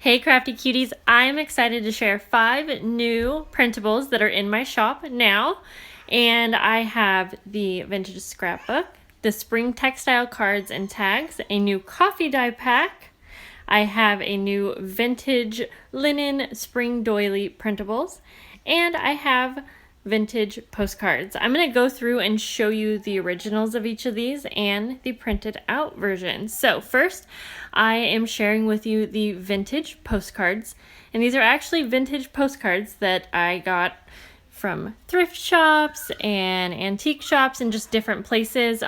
Hey crafty cuties, I'm excited to share 5 new printables that are in my shop now. And I have the vintage scrapbook, the spring textile cards and tags, a new coffee dye pack. I have a new vintage linen spring doily printables, and I have vintage postcards. I'm going to go through and show you the originals of each of these and the printed out version. So first, I am sharing with you the vintage postcards, and these are actually vintage postcards that I got from thrift shops and antique shops and just different places.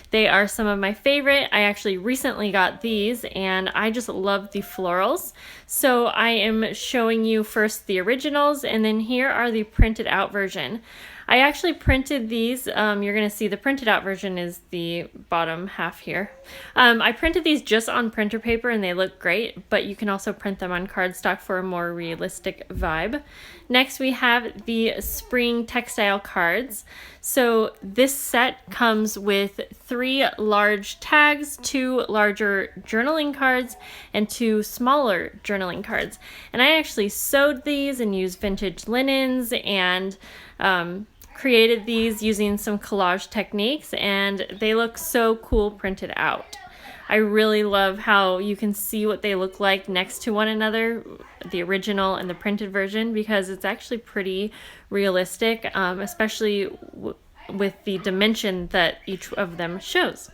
They are some of my favorite. I actually recently got these and I just love the florals. So I am showing you first the originals, and then here are the printed out version. I actually printed these. You're going to see the printed out version is the bottom half here. I printed these just on printer paper and they look great, but you can also print them on cardstock for a more realistic vibe. Next we have the spring textile cards. So this set comes with 3 large tags, 2 larger journaling cards, and 2 smaller journaling cards. And I actually sewed these and used vintage linens and created these using some collage techniques, and they look so cool printed out. I really love how you can see what they look like next to one another, the original and the printed version, because it's actually pretty realistic, especially with the dimension that each of them shows.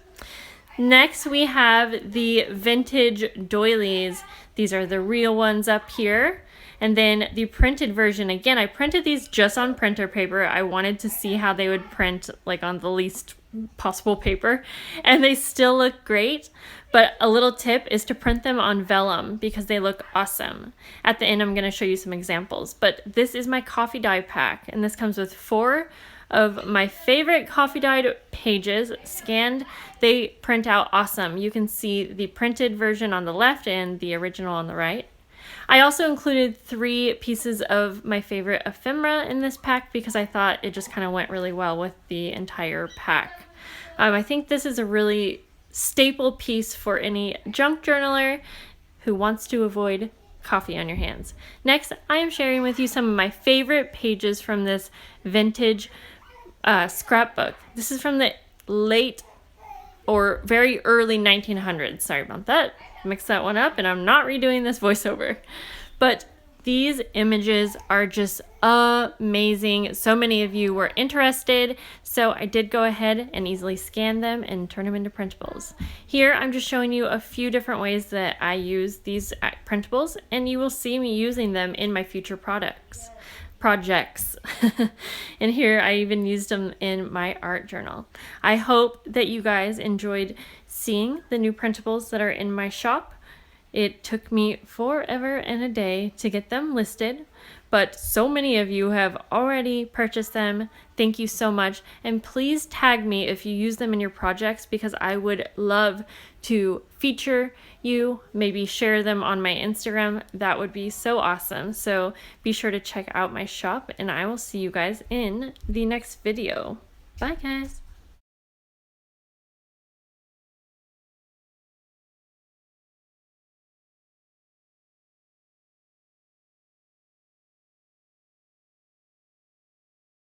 Next we have the vintage doilies. These are the real ones up here. And then the printed version, again, I printed these just on printer paper. I wanted to see how they would print like on the least possible paper, and they still look great. But a little tip is to print them on vellum because they look awesome. At the end, I'm going to show you some examples. But this is my coffee dye pack, and this comes with 4 of my favorite coffee dyed pages scanned. They print out awesome. You can see the printed version on the left and the original on the right. I also included 3 pieces of my favorite ephemera in this pack because I thought it just kind of went really well with the entire pack. I think this is a really staple piece for any junk journaler who wants to avoid coffee on your hands. Next, I am sharing with you some of my favorite pages from this vintage scrapbook. This is from the late or very early 1900s. Sorry about that. Mixed that one up, and I'm not redoing this voiceover. But these images are just amazing. So many of you were interested, so I did go ahead and easily scan them and turn them into printables. Here I'm just showing you a few different ways that I use these printables, and you will see me using them in my future projects. And here I even used them in my art journal. I hope that you guys enjoyed seeing the new printables that are in my shop. It took me forever and a day to get them listed, but so many of you have already purchased them. Thank you so much, and please tag me if you use them in your projects because I would love to feature you, maybe share them on my Instagram. That would be so awesome. So be sure to check out my shop, and I will see you guys in the next video. Bye guys.